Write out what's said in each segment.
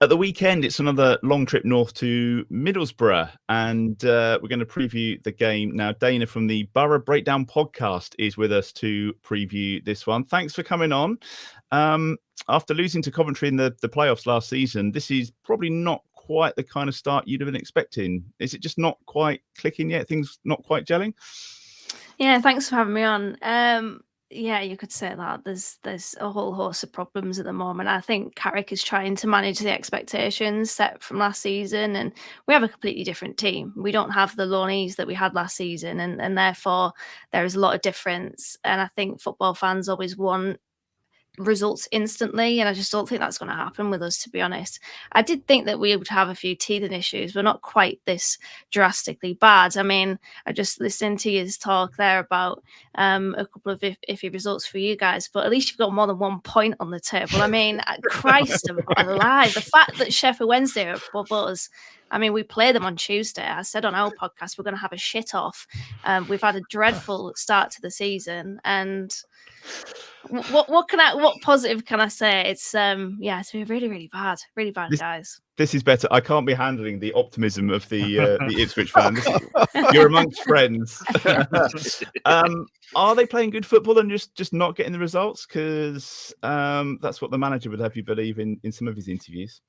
At the weekend, it's another long trip north to Middlesbrough, and we're going to preview the game. Now, Dana from the Boro Breakdown Podcast is with us to preview this one. Thanks for coming on. After losing to Coventry in the playoffs last season, this is probably not quite the kind of start you'd have been expecting. Is it just not quite clicking yet? Things not quite gelling? Yeah, thanks for having me on. Yeah, you could say that. There's a whole host of problems at the moment. I think Carrick is trying to manage the expectations set from last season, and we have a completely different team. We don't have the loanees that we had last season, and therefore there is a lot of difference. And I think football fans always want results instantly, and I just don't think that's going to happen with us, to be honest. I did think that we would have a few teething issues, but not quite this drastically bad. I mean, I just listened to his talk there about a couple of iffy results for you guys, but at least you've got more than 1 point on the table. I mean, Christ alive, the fact that Sheffield Wednesday are above us. I mean, we play them on Tuesday. I said on our podcast, we're going to have a shit off. We've had a dreadful start to the season, and what positive can I say? It's it's been really bad, guys. This is better. I can't be handling the optimism of the Ipswich fan. You're amongst friends. Are they playing good football and just not getting the results? Because that's what the manager would have you believe in some of his interviews.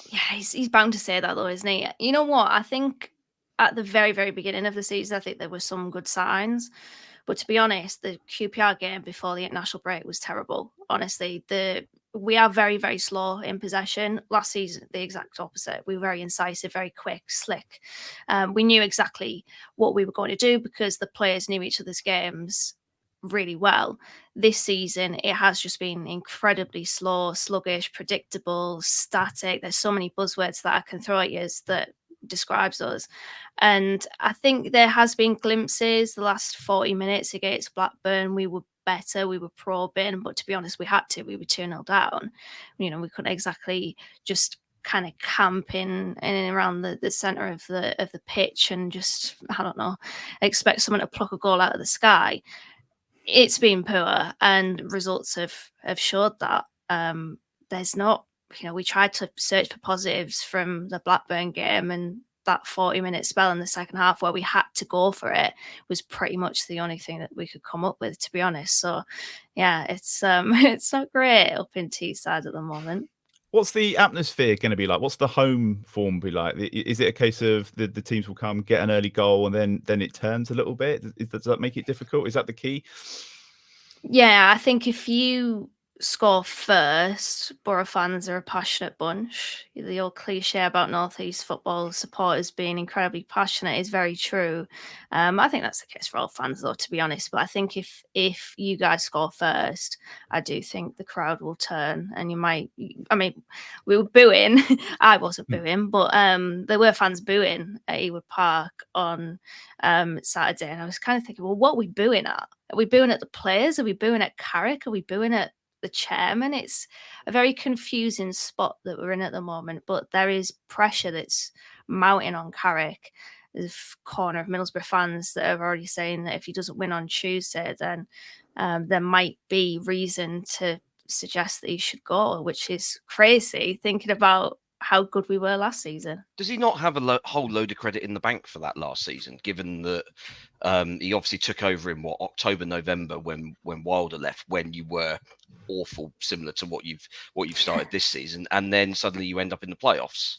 Yeah, he's bound to say that though, isn't he? You know what? I think at the very, very beginning of the season, I think there were some good signs. But to be honest, the QPR game before the international break was terrible. Honestly, we are very, very slow in possession. Last season, the exact opposite. We were very incisive, very quick, slick. We knew exactly what we were going to do because the players knew each other's games really well. This season, it has just been incredibly slow, sluggish, predictable, static. There's so many buzzwords that I can throw at you that describes us. And I think there has been glimpses the last 40 minutes against Blackburn. We were better, we were probing, but to be honest, we had to. We were 2-0 down. You know, we couldn't exactly just kind of camp in and around the centre of the pitch and just, I don't know, expect someone to pluck a goal out of the sky. It's been poor, and results have showed that. There's not, we tried to search for positives from the Blackburn game, and that 40-minute spell in the second half where we had to go for it was pretty much the only thing that we could come up with, to be honest. So, yeah, it's not great up in Teesside at the moment. What's the atmosphere going to be like? What's the home form be like? Is it a case of the teams will come, get an early goal, and then it turns a little bit? Does that make it difficult? Is that the key? Yeah, I think if you score first, Boro fans are a passionate bunch. The old cliche about North East football supporters being incredibly passionate is very true. I think that's the case for all fans, though, to be honest. But I think if you guys score first, I do think the crowd will turn, and you might. I mean, we were booing. I wasn't booing, but there were fans booing at Ewood Park on Saturday, and I was kind of thinking, well, what are we booing at? Are we booing at the players? Are we booing at Carrick? Are we booing at the chairman? It's a very confusing spot that we're in at the moment, but there is pressure that's mounting on Carrick. There's a corner of Middlesbrough fans that are already saying that if he doesn't win on Tuesday, then there might be reason to suggest that he should go, which is crazy thinking about how good we were last season. Does he not have a whole load of credit in the bank for that last season, given that he obviously took over in October, November when Wilder left, when you were awful, similar to what you've started this season, and then suddenly you end up in the playoffs.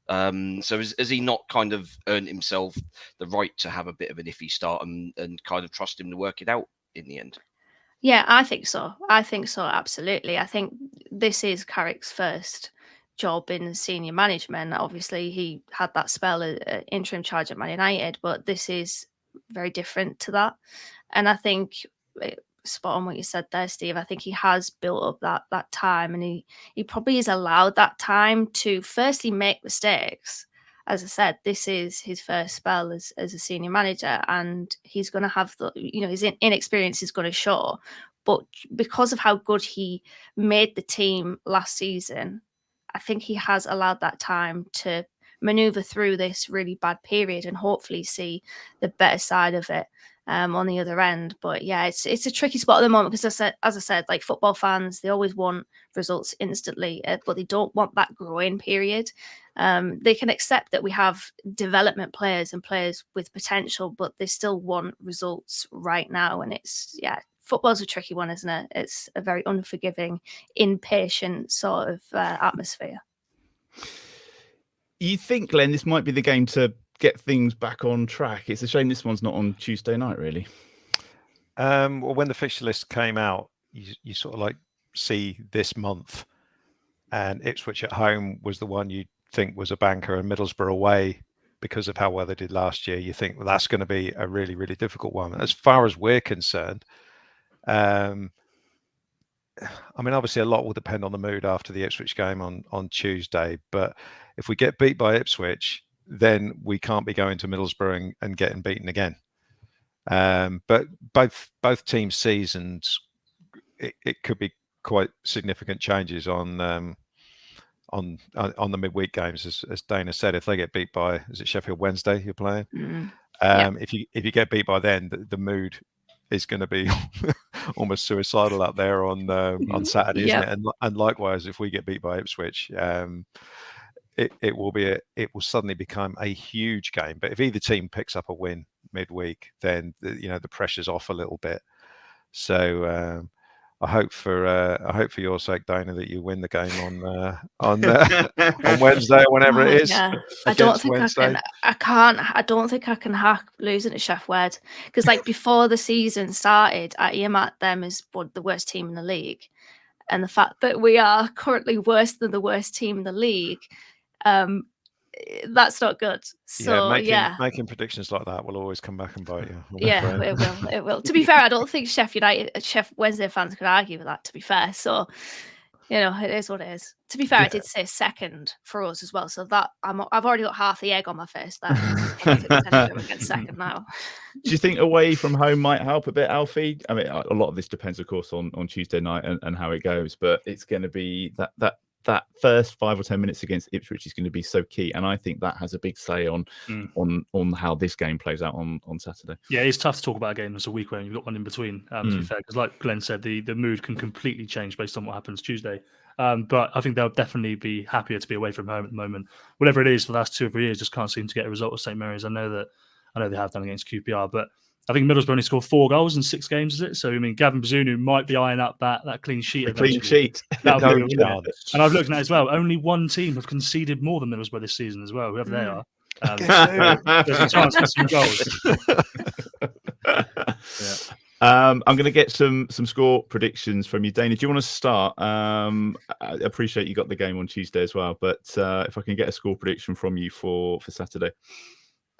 So has he not kind of earned himself the right to have a bit of an iffy start and kind of trust him to work it out in the end? Yeah, I think so. Absolutely. I think this is Carrick's first job in senior management. Obviously, he had that spell at interim charge at Man United, but this is very different to that. And I think, spot on what you said there, Steve, I think he has built up that time, and he probably is allowed that time to firstly make mistakes. As I said, this is his first spell as a senior manager, and he's going to have his inexperience is going to show. But because of how good he made the team last season, I think he has allowed that time to maneuver through this really bad period and hopefully see the better side of it on the other end. But yeah, it's a tricky spot at the moment because as I said, like football fans, they always want results instantly, but they don't want that growing period. They can accept that we have development players and players with potential, but they still want results right now. And football's a tricky one, isn't it? It's a very unforgiving, impatient sort of atmosphere. You think, Glenn, this might be the game to get things back on track? It's a shame this one's not on Tuesday night, really. Well, when the fixture list came out, you sort of like see this month, and Ipswich at home was the one you think was a banker, and Middlesbrough away, because of how well they did last year, you think, well, that's going to be a really, really difficult one. As far as we're concerned, I mean, obviously a lot will depend on the mood after the Ipswich game on Tuesday, but if we get beat by Ipswich, then we can't be going to Middlesbrough and getting beaten again. But both teams' seasons, it could be quite significant changes on the midweek games, as Dana said. If they get beat by, is it Sheffield Wednesday you're playing? If you get beat by then, the mood is going to be almost suicidal out there on Saturday, isn't it? And likewise, if we get beat by Ipswich, it will suddenly become a huge game. But if either team picks up a win midweek, then the pressure's off a little bit. So I hope for your sake, Dana, that you win the game on Wednesday or whenever it is. Yeah. I don't think I can hack losing to Sheff Wed, because like before the season started, I earmarked them as the worst team in the league, and the fact that we are currently worse than the worst team in the league, that's not good. So making predictions like that will always come back and bite you. Yeah, it will. To be fair, I don't think Sheff Wednesday fans could argue with that, to be fair. So, it is what it is. To be fair, I did say second for us as well. So that I've already got half the egg on my face there. Against second now. Do you think away from home might help a bit, Alfie? I mean, a lot of this depends, of course, on Tuesday night and how it goes. But it's going to be that first 5 or 10 minutes against Ipswich is going to be so key, and I think that has a big say on how this game plays out on Saturday. Yeah, it's tough to talk about a game that's a week when you've got one in between. To be fair, because like Glenn said, the mood can completely change based on what happens Tuesday. But I think they'll definitely be happier to be away from home at the moment. Whatever it is, for the last 2 or 3 years, just can't seem to get a result with St Mary's. I know they have done against QPR, but I think Middlesbrough only scored 4 goals in 6 games, is it? So, I mean, Gavin Bazunu might be eyeing up that clean sheet. The clean sheet. And I've looked at it as well. Only one team have conceded more than Middlesbrough this season as well, whoever they are. There's a chance for some goals. I'm going to get some score predictions from you. Dana, do you want to start? I appreciate you got the game on Tuesday as well, but if I can get a score prediction from you for Saturday.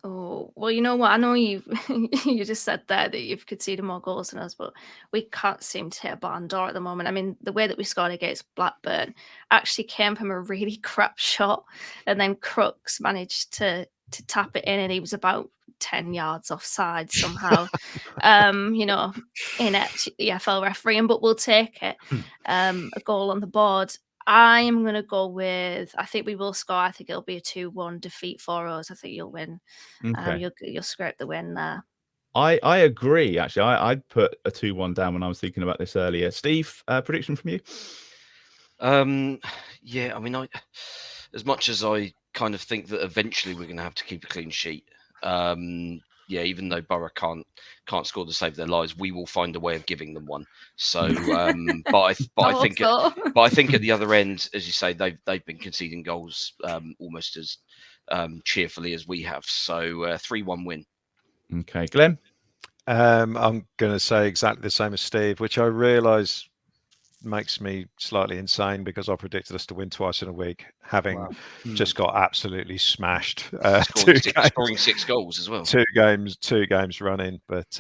Oh, well, you know what? I know you just said there that you've conceded more goals than us, but we can't seem to hit a barn door at the moment. I mean, the way that we scored against Blackburn actually came from a really crap shot, and then Crooks managed to tap it in, and he was about 10 yards offside somehow. Inept EFL refereeing, but we'll take it. A goal on the board. I am going to go with, I think we will score. I think it'll be a 2-1 defeat for us. I think you'll win. Okay. You'll scrape the win there. I agree, actually. I'd put a 2-1 down when I was thinking about this earlier. Steve, prediction from you? Yeah, I mean, as much as I kind of think that eventually we're going to have to keep a clean sheet, even though Boro can't score to save their lives, we will find a way of giving them one. So, I think at the other end, as you say, they've been conceding goals almost as cheerfully as we have. So, 3-1 win. Okay, Glenn. I'm going to say exactly the same as Steve, which I realise makes me slightly insane because I predicted us to win twice in a week, having just got absolutely smashed. Scoring 6 goals as well. 2 games running, but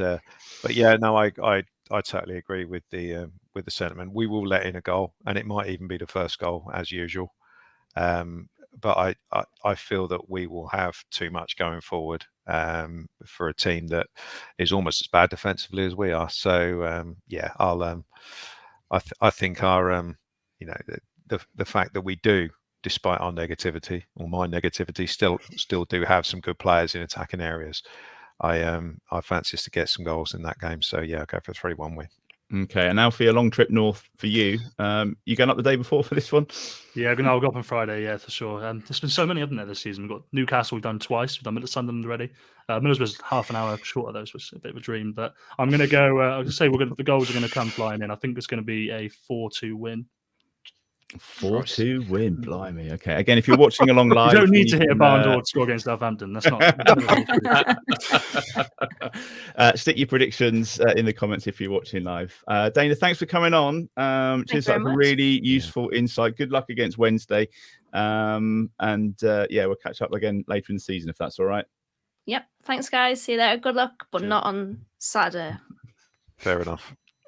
yeah, no, I totally agree with the sentiment. We will let in a goal, and it might even be the first goal as usual. But I feel that we will have too much going forward for a team that is almost as bad defensively as we are. So I think our the fact that we do despite our negativity or my negativity, still do have some good players in attacking areas. I fancy us to get some goals in that game. So yeah, I'll go for a 3-1 win. Okay, and Alfie, a long trip north for you. You going up the day before for this one? Yeah, I'll go up on Friday, yeah, for sure. There's been so many, haven't there, this season? We've got Newcastle, we've done twice. We've done Sunderland already. Middlesbrough's half an hour short of those, which is a bit of a dream. But I'm going to go, I'll just say the goals are going to come flying in. I think it's going to be a 4-2 win. 4-2 win, blimey. Okay, again, if you're watching along live, you don't need to hit a barn door to score against Southampton. That's not. Stick your predictions in the comments if you're watching live. Dana, thanks for coming on. Cheers for a really useful insight. Good luck against Wednesday, and we'll catch up again later in the season if that's all right. Yep. Thanks, guys. See you there. Good luck, but not on Saturday. Fair enough.